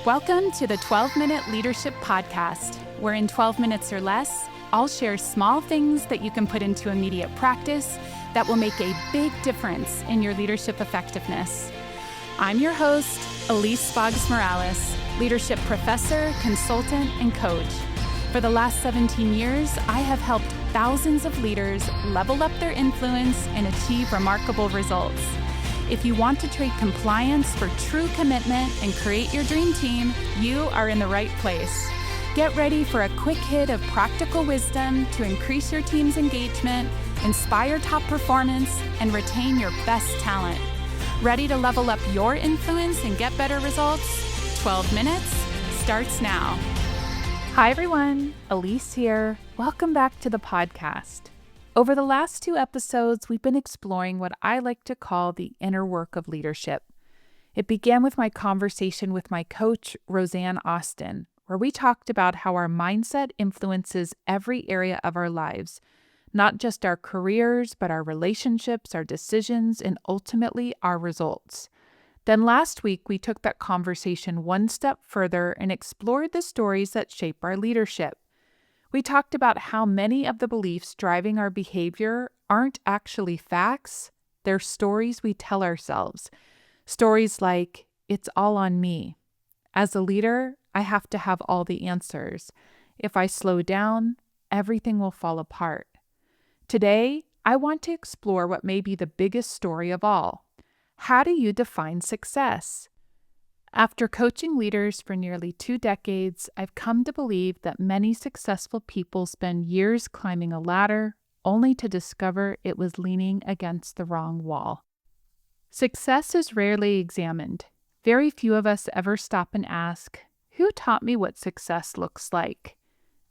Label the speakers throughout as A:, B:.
A: Welcome to the 12-Minute Leadership Podcast, where in 12 minutes or less, I'll share small things that you can put into immediate practice that will make a big difference in your leadership effectiveness. I'm your host, Elise Morales, leadership professor, consultant, and coach. For the last 17 years, I have helped thousands of leaders level up their influence and achieve remarkable results. If you want to trade compliance for true commitment and create your dream team, you are in the right place. Get ready for a quick hit of practical wisdom to increase your team's engagement, inspire top performance, and retain your best talent. Ready to level up your influence and get better results? 12 minutes starts now. Hi everyone, Elise here. Welcome back to the podcast. Over the last 2 episodes, we've been exploring what I like to call the inner work of leadership. It began with my conversation with my coach, Roseanne Austin, where we talked about how our mindset influences every area of our lives, not just our careers, but our relationships, our decisions, and ultimately our results. Then last week, we took that conversation one step further and explored the stories that shape our leadership. We talked about how many of the beliefs driving our behavior aren't actually facts, they're stories we tell ourselves. Stories like, it's all on me. As a leader, I have to have all the answers. If I slow down, everything will fall apart. Today, I want to explore what may be the biggest story of all. How do you define success? After coaching leaders for nearly 2 decades, I've come to believe that many successful people spend years climbing a ladder only to discover it was leaning against the wrong wall. Success is rarely examined. Very few of us ever stop and ask, who taught me what success looks like?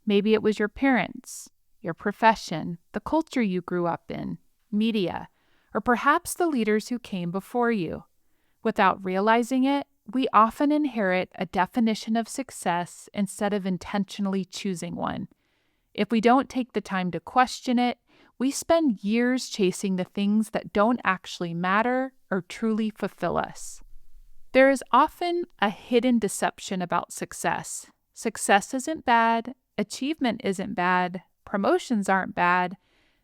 A: Maybe it was your parents, your profession, the culture you grew up in, media, or perhaps the leaders who came before you. Without realizing it, we often inherit a definition of success instead of intentionally choosing one. If we don't take the time to question it, we spend years chasing the things that don't actually matter or truly fulfill us. There is often a hidden deception about success. Success isn't bad, achievement isn't bad, promotions aren't bad,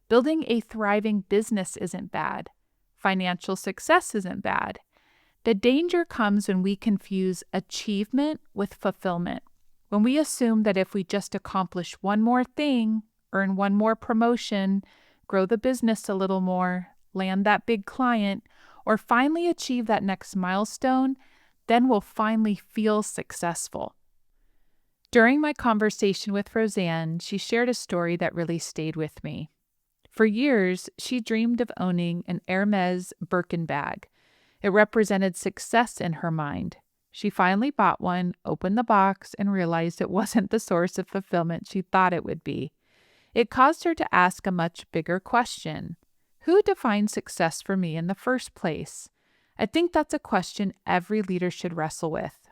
A: building a thriving business isn't bad, financial success isn't bad. The danger comes when we confuse achievement with fulfillment, when we assume that if we just accomplish one more thing, earn one more promotion, grow the business a little more, land that big client, or finally achieve that next milestone, then we'll finally feel successful. During my conversation with Roseanne, she shared a story that really stayed with me. For years, she dreamed of owning an Hermes Birkin bag. It represented success in her mind. She finally bought one, opened the box, and realized it wasn't the source of fulfillment she thought it would be. It caused her to ask a much bigger question. Who defined success for me in the first place? I think that's a question every leader should wrestle with.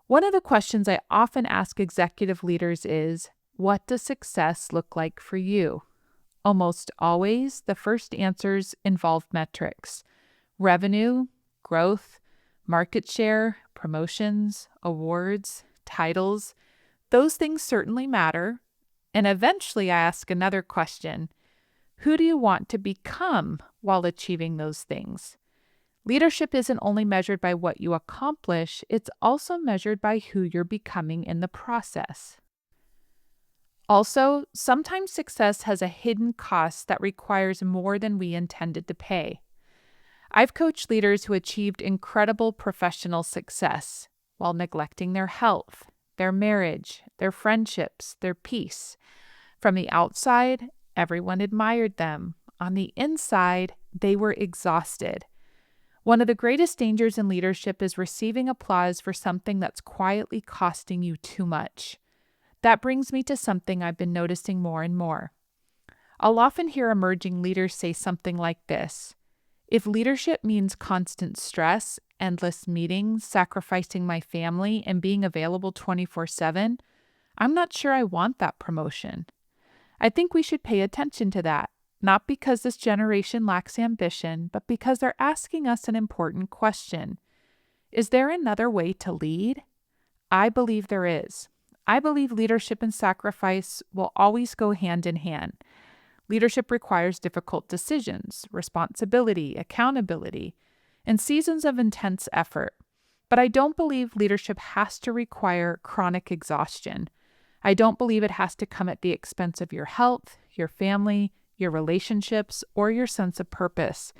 A: One of the questions I often ask executive leaders is, what does success look like for you? Almost always, the first answers involve metrics. Revenue, growth, market share, promotions, awards, titles, those things certainly matter. And eventually I ask another question. Who do you want to become while achieving those things? Leadership isn't only measured by what you accomplish, it's also measured by who you're becoming in the process. Also, sometimes success has a hidden cost that requires more than we intended to pay. I've coached leaders who achieved incredible professional success while neglecting their health, their marriage, their friendships, their peace. From the outside, everyone admired them. On the inside, they were exhausted. One of the greatest dangers in leadership is receiving applause for something that's quietly costing you too much. That brings me to something I've been noticing more and more. I'll often hear emerging leaders say something like this. If leadership means constant stress, endless meetings, sacrificing my family, and being available 24/7, I'm not sure I want that promotion. I think we should pay attention to that, not because this generation lacks ambition, but because they're asking us an important question. Is there another way to lead? I believe there is. I believe leadership and sacrifice will always go hand in hand. Leadership requires difficult decisions, responsibility, accountability, and seasons of intense effort. But I don't believe leadership has to require chronic exhaustion. I don't believe it has to come at the expense of your health, your family, your relationships, or your sense of purpose.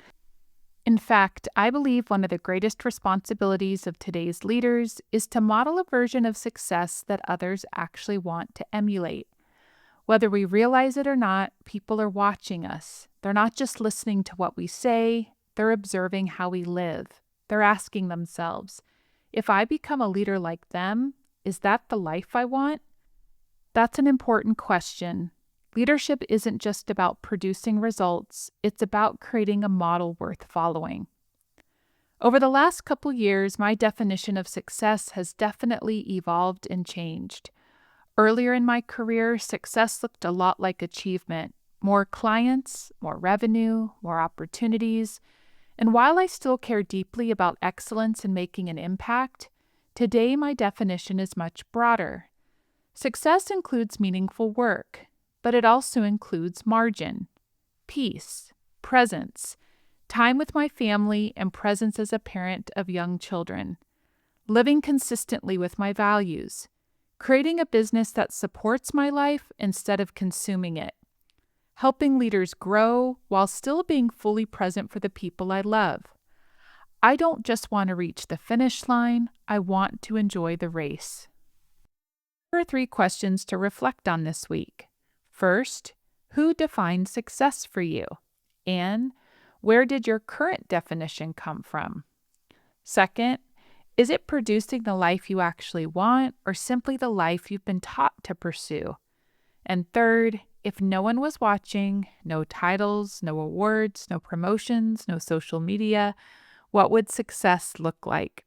A: In fact, I believe one of the greatest responsibilities of today's leaders is to model a version of success that others actually want to emulate. Whether we realize it or not, people are watching us. They're not just listening to what we say, they're observing how we live. They're asking themselves, if I become a leader like them, is that the life I want? That's an important question. Leadership isn't just about producing results, it's about creating a model worth following. Over the last couple years, my definition of success has definitely evolved and changed. Earlier in my career, success looked a lot like achievement. More clients, more revenue, more opportunities. And while I still care deeply about excellence and making an impact, today my definition is much broader. Success includes meaningful work, but it also includes margin, peace, presence, time with my family, and presence as a parent of young children, living consistently with my values, creating a business that supports my life instead of consuming it, helping leaders grow while still being fully present for the people I love. I don't just want to reach the finish line, I want to enjoy the race. Here are 3 questions to reflect on this week. First, who defines success for you? And where did your current definition come from? Second, is it producing the life you actually want or simply the life you've been taught to pursue? And third, if no one was watching, no titles, no awards, no promotions, no social media, what would success look like?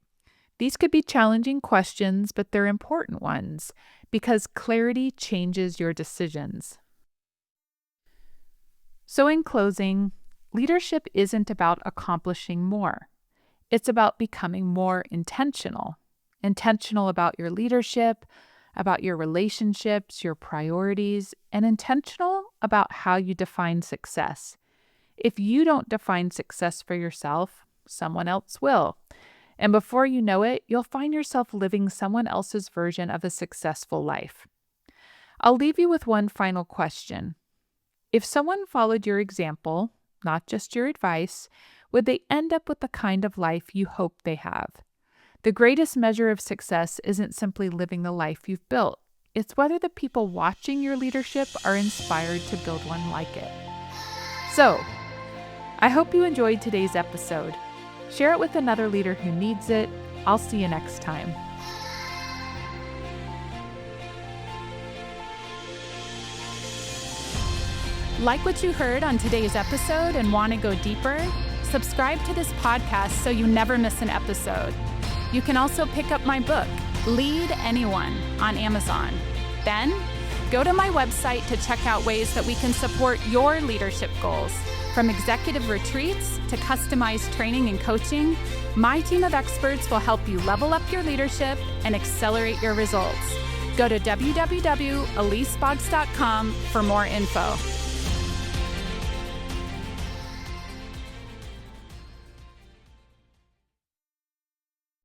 A: These could be challenging questions, but they're important ones because clarity changes your decisions. So in closing, leadership isn't about accomplishing more. It's about becoming more intentional. Intentional about your leadership, about your relationships, your priorities, and intentional about how you define success. If you don't define success for yourself, someone else will. And before you know it, you'll find yourself living someone else's version of a successful life. I'll leave you with one final question. If someone followed your example, not just your advice, would they end up with the kind of life you hope they have? The greatest measure of success isn't simply living the life you've built. It's whether the people watching your leadership are inspired to build one like it. So, I hope you enjoyed today's episode. Share it with another leader who needs it. I'll see you next time. Like what you heard on today's episode and want to go deeper? Subscribe to this podcast so you never miss an episode. You can also pick up my book, Lead Anyone, on Amazon. Then, go to my website to check out ways that we can support your leadership goals. From executive retreats to customized training and coaching, my team of experts will help you level up your leadership and accelerate your results. Go to www.eliseboggs.com for more info.